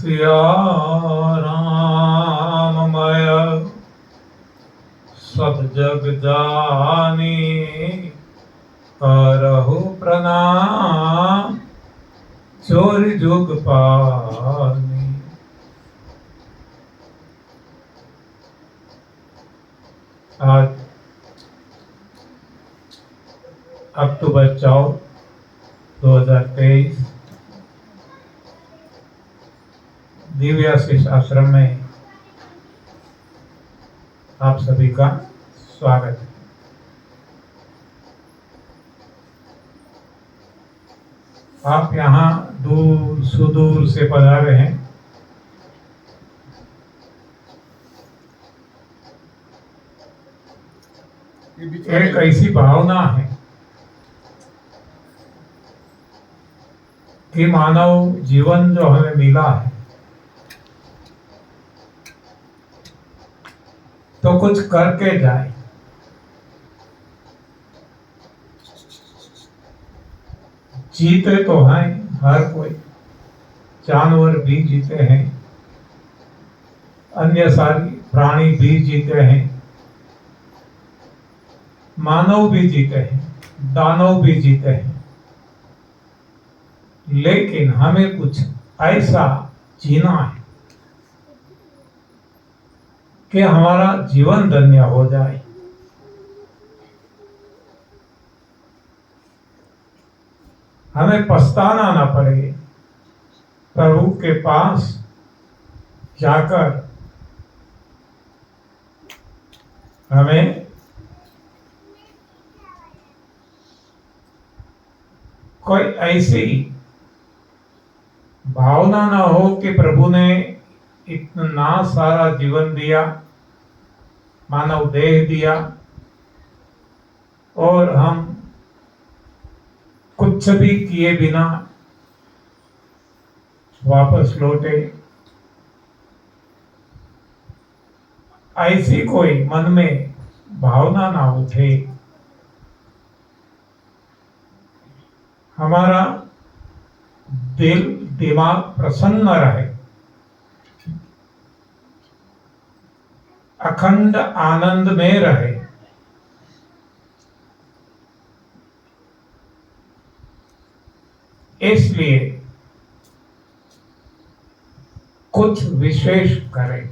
सिया राममय सब जग जानी करहु प्रणाम चोरी जुग पानी। आज अक्टूबर 4, 2023 दिव्य आशीष आश्रम में आप सभी का स्वागत है। आप यहाँ दूर सुदूर से पधारे हैं। एक ऐसी भावना है कि मानव जीवन जो हमें मिला है तो कुछ करके जाए। जीते तो हैं हर कोई, जानवर भी जीते हैं, अन्य सारी प्राणी भी जीते हैं, मानव भी जीते हैं, दानव भी जीते हैं, लेकिन हमें कुछ ऐसा जीना है कि हमारा जीवन धन्य हो जाए। हमें पछताना ना पड़े, प्रभु के पास जाकर हमें कोई ऐसी भावना ना हो कि प्रभु ने इतना सारा जीवन दिया, मानव देह दिया और हम कुछ भी किए बिना वापस लौटे। ऐसी कोई मन में भावना ना उठे। हमारा दिल दिमाग प्रसन्न रहे, अखंड आनंद में रहे। इसलिए कुछ विशेष करें।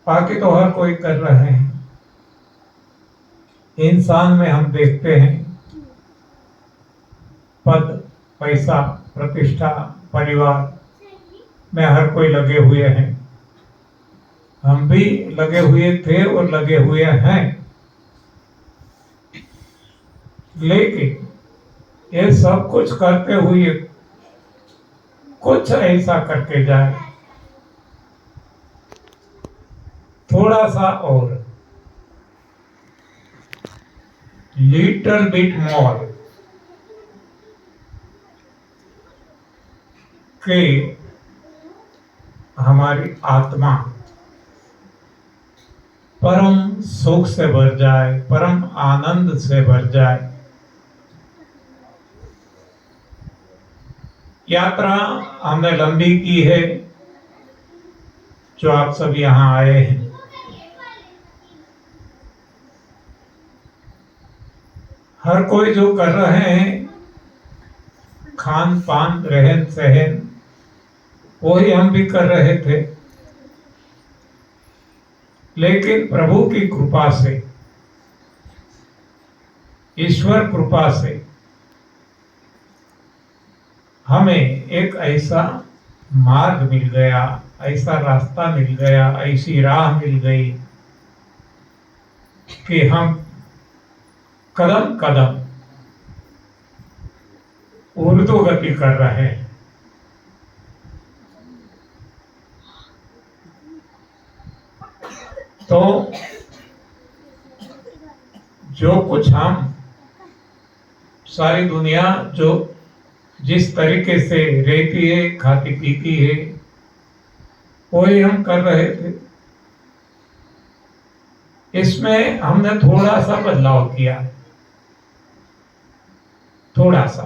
बाकी तो हर कोई कर रहे हैं। इंसान में हम देखते हैं पद, पैसा, प्रतिष्ठा, परिवार में हर कोई लगे हुए हैं। हम भी लगे हुए थे और लगे हुए हैं, लेकिन ये सब कुछ करते हुए कुछ ऐसा करके जाए, थोड़ा सा और, लिटिल बिट मोर, कि हमारी आत्मा परम सुख से भर जाए, परम आनंद से भर जाए। यात्रा हमने लंबी की है, जो आप सब यहाँ आए हैं। हर कोई जो कर रहे हैं, खान पान रहन सहन, वही हम भी कर रहे थे। लेकिन प्रभु की कृपा से, ईश्वर कृपा से हमें एक ऐसा मार्ग मिल गया, ऐसा रास्ता मिल गया, ऐसी राह मिल गई कि हम कदम कदम ऊर्ध्व गति कर रहे हैं। तो जो कुछ हम, सारी दुनिया जो जिस तरीके से रहती है, खाती पीती है, वही हम कर रहे थे। इसमें हमने थोड़ा सा बदलाव किया, थोड़ा सा,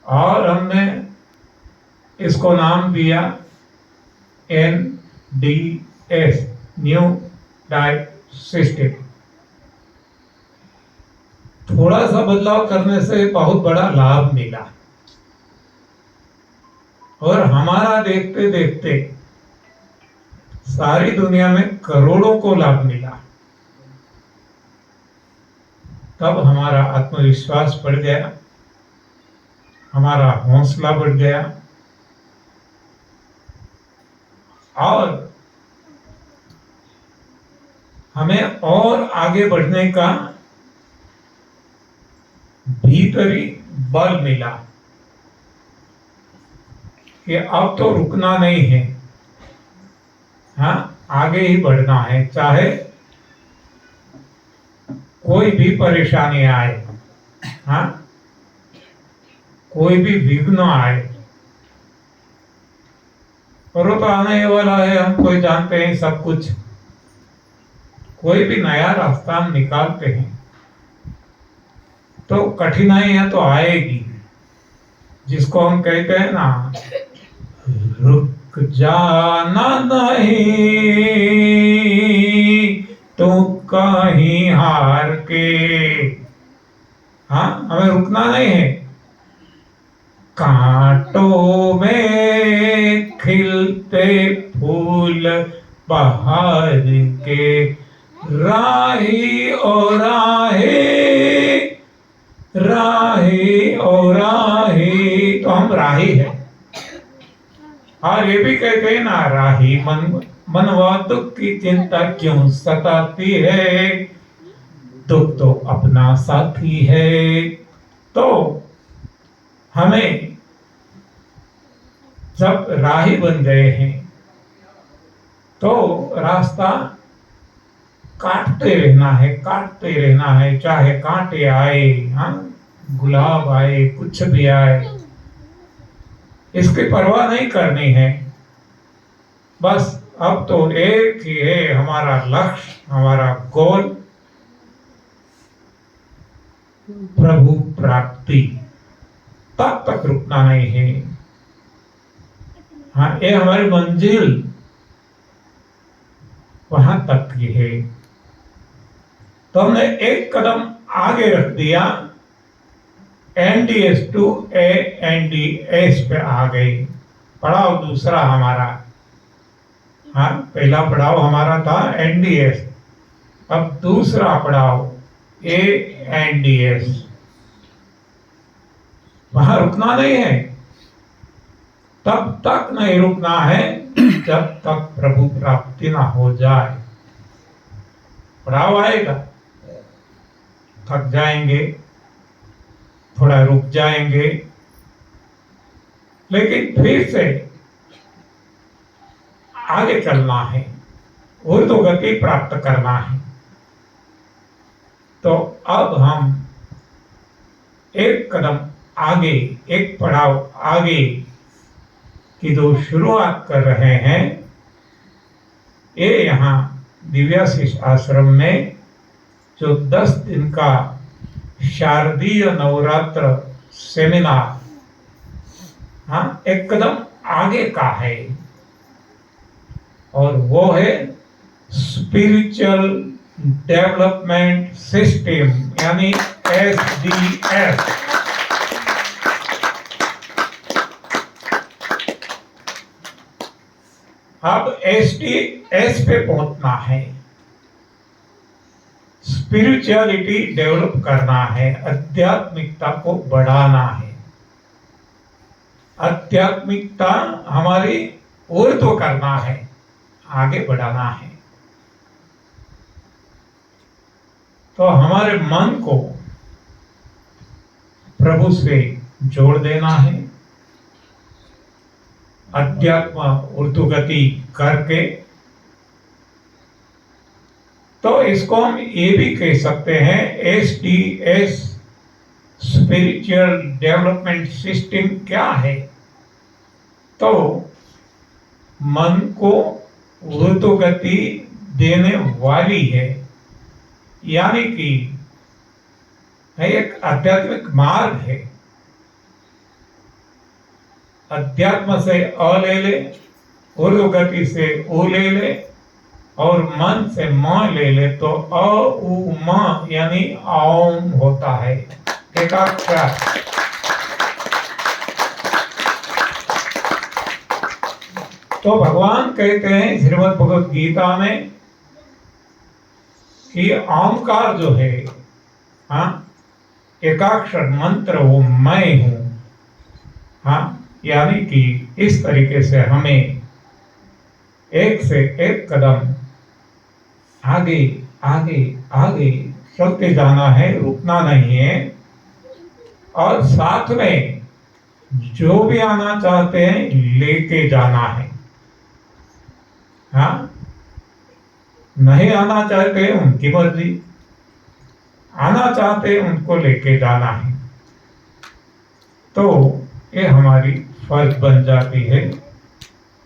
और हमने इसको नाम दिया NDS, न्यू डाइट सिस्टम। थोड़ा सा बदलाव करने से बहुत बड़ा लाभ मिला और हमारा देखते देखते सारी दुनिया में करोड़ों को लाभ मिला। तब हमारा आत्मविश्वास बढ़ गया, हमारा हौसला बढ़ गया और हमें और आगे बढ़ने का भीतरी बल मिला कि अब तो रुकना नहीं है, हाँ आगे ही बढ़ना है, चाहे कोई भी परेशानी आए, हाँ कोई भी विघ्न आए, और वो तो आने वाला है, हम कोई जानते हैं सब कुछ। कोई भी नया रास्ता हम निकालते हैं तो कठिनाइयां तो आएगी, जिसको हम कहते हैं ना, रुक जाना नहीं तो कहीं हार के, हाँ हमें रुकना नहीं है। कांटों में खिलते फूल बहार के, राही ओ राही, राही ओ राही, तो हम राही है। और ये भी कहते हैं ना, राही मनवा दुख की चिंता क्यों सताती है, दुख तो अपना साथी है। तो हमें जब राही बन गए हैं तो रास्ता काटते रहना है, काटते रहना है, चाहे कांटे आए, हाँ गुलाब आए, कुछ भी आए, इसकी परवाह नहीं करनी है। बस अब तो एक ही है हमारा लक्ष्य, हमारा गोल, प्रभु प्राप्ति। तब तक रुकना नहीं है, हाँ ये हमारी मंजिल वहां तक की है। तो हमने एक कदम आगे रख दिया, NDS to ANDS पे आ गई। पड़ाव दूसरा हमारा, हाँ पहला पड़ाव हमारा था NDS, अब दूसरा पड़ाव ANDS। वहां रुकना नहीं है, तब तक नहीं रुकना है जब तक प्रभु प्राप्ति ना हो जाए। पड़ाव आएगा, थक जाएंगे, थोड़ा रुक जाएंगे, लेकिन फिर से आगे चलना है, ऊर्ध्व गति प्राप्त करना है। तो अब हम एक कदम आगे, एक पड़ाव आगे की जो शुरुआत कर रहे हैं, ये यहाँ दिव्याशीष आश्रम में जो 10 दिन का शारदीय नवरात्र सेमिनार, हाँ एक कदम आगे का है, और वो है स्पिरिचुअल डेवलपमेंट सिस्टम, यानी SDS। अब SDS पे पहुंचना है, स्पिरिचुअलिटी डेवलप करना है, आध्यात्मिकता को बढ़ाना है, आध्यात्मिकता हमारी ऊर्ध्व करना है, आगे बढ़ाना है। तो हमारे मन को प्रभु से जोड़ देना है, अध्यात्म ऊर्ध्वगति करके। तो इसको हम ये भी कह सकते हैं, SDS स्पिरिचुअल डेवलपमेंट सिस्टम क्या है? तो मन को ऊर्ध्वगति देने वाली है, यानी कि एक आध्यात्मिक मार्ग है। अध्यात्म से अ ले ले, उर्दू गति से उ ले ले और मन से म ले ले तो अ उ म यानी ओम होता है, एकाक्षर। तो भगवान कहते हैं श्रीमद् भगवत गीता में कि ओंकार जो है, हाँ, एकाक्षर मंत्र वो मैं हूं। हाँ, यानी कि इस तरीके से हमें एक से एक कदम आगे आगे आगे चलते जाना है, रुकना नहीं है। और साथ में जो भी आना चाहते हैं लेके जाना है। हाँ, नहीं आना चाहते उनकी मर्जी, आना चाहते उनको लेके जाना है। तो ये हमारी फर्ज बन जाती है।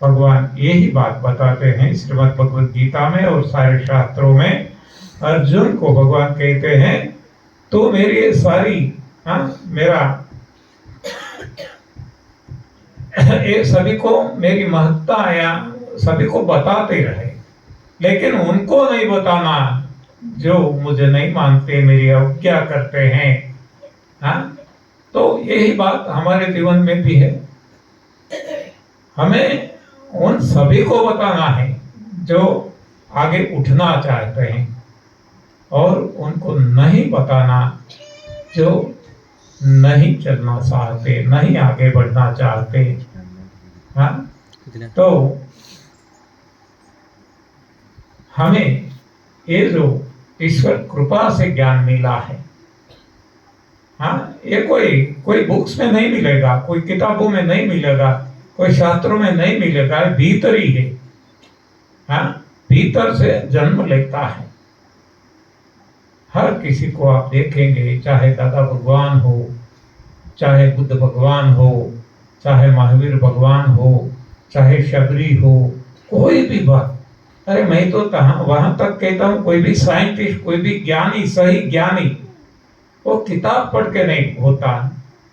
भगवान यही बात बताते हैं श्रीमद् भगवत गीता में और सारे शास्त्रों में। अर्जुन को भगवान कहते हैं तो मेरी ये सारी, हाँ, मेरा ये सभी को मेरी महत्ता या सभी को बताते रहे, लेकिन उनको नहीं बताना जो मुझे नहीं मानते, मेरी अवज्ञा करते हैं। हाँ, तो यही बात हमारे जीवन में भी है। हमें उन सभी को बताना है जो आगे उठना चाहते हैं, और उनको नहीं बताना जो नहीं चलना चाहते, नहीं आगे बढ़ना चाहते। हाँ, तो हमें ये जो ईश्वर कृपा से ज्ञान मिला है, हाँ, ये कोई बुक्स में नहीं मिलेगा, कोई किताबों में नहीं मिलेगा, कोई शास्त्रों में नहीं मिलेगा, भीतर ही है। हाँ, भीतर से जन्म लेता है। हर किसी को आप देखेंगे, चाहे दादा भगवान हो, चाहे बुद्ध भगवान हो, चाहे महावीर भगवान हो, चाहे शबरी हो, कोई भी बात, अरे मैं तो वहां तक कहता हूं, कोई भी साइंटिस्ट, कोई भी ज्ञानी, सही ज्ञानी, वो किताब पढ़ के नहीं होता।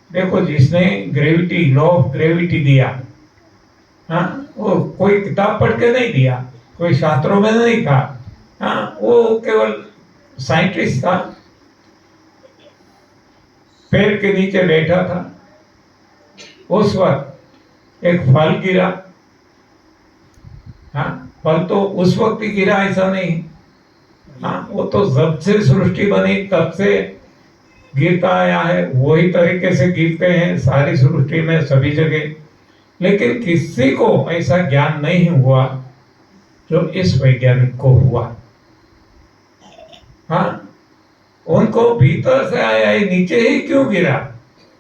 देखो, जिसने ग्रेविटी, लॉ ऑफ ग्रेविटी दिया, हाँ, वो कोई किताब पढ़ के नहीं दिया, कोई शास्त्रों में नहीं था। हाँ, वो केवल साइंटिस्ट था, पेड़ के नीचे बैठा था, उस वक्त एक फल गिरा। हाँ, फल तो उस वक्त ही गिरा ऐसा नहीं। हाँ, वो तो जब से सृष्टि बनी तब से गिरता आया है, वही तरीके से गिरते हैं सारी सृष्टि में, सभी जगह। लेकिन किसी को ऐसा ज्ञान नहीं हुआ जो इस वैज्ञानिक को हुआ। हाँ, उनको भीतर से आया है, नीचे ही क्यों गिरा,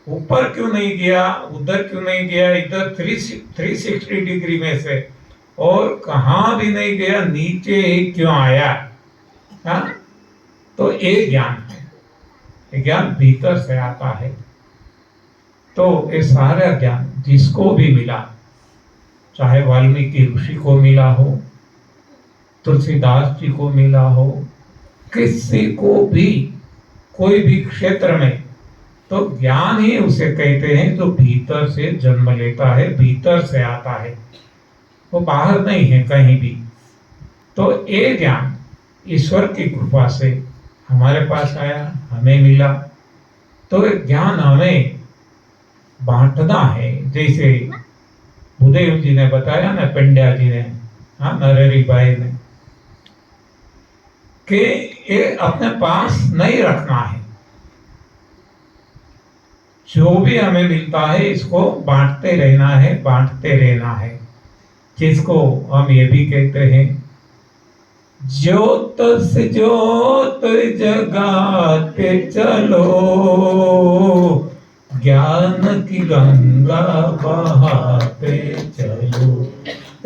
ऊपर क्यों नहीं गया, उधर क्यों नहीं गया, इधर 360 डिग्री में से और कहां भी नहीं गया, नीचे ही क्यों आया। हाँ, तो ये ज्ञान है, ज्ञान भीतर से आता है। तो ये सारा ज्ञान जिसको भी मिला, चाहे वाल्मीकि ऋषि को मिला हो, तुलसीदास जी को मिला हो, किसी को भी, कोई भी क्षेत्र में, तो ज्ञान ही उसे कहते हैं जो भीतर से जन्म लेता है, भीतर से आता है, वो बाहर नहीं है कहीं भी। तो ये ज्ञान ईश्वर की कृपा से हमारे पास आया, हमें मिला। तो ये ज्ञान हमें बांटना है, जैसे भूदेव जी ने बताया ना, पंड्या जी ने, हाँ, नरहरि भाई ने, कि ये अपने पास नहीं रखना है। जो भी हमें मिलता है इसको बांटते रहना है, बांटते रहना है। जिसको हम ये भी कहते हैं, ज्योत से ज्योत जगाते चलो, ज्ञान की गंगा बहाते चलो,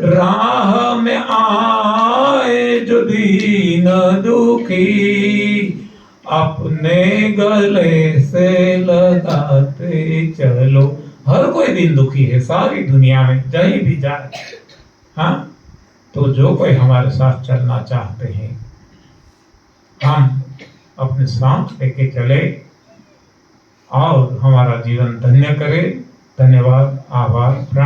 राह में आए जो दीन दुखी, अपने गले से लगाते चलो। हर कोई दिन दुखी है सारी दुनिया में, कहीं भी जाए। हाँ, तो जो कोई हमारे साथ चलना चाहते हैं, हम अपने साथ लेके चले और हमारा जीवन धन्य करे। धन्यवाद, आभार, प्रणाम।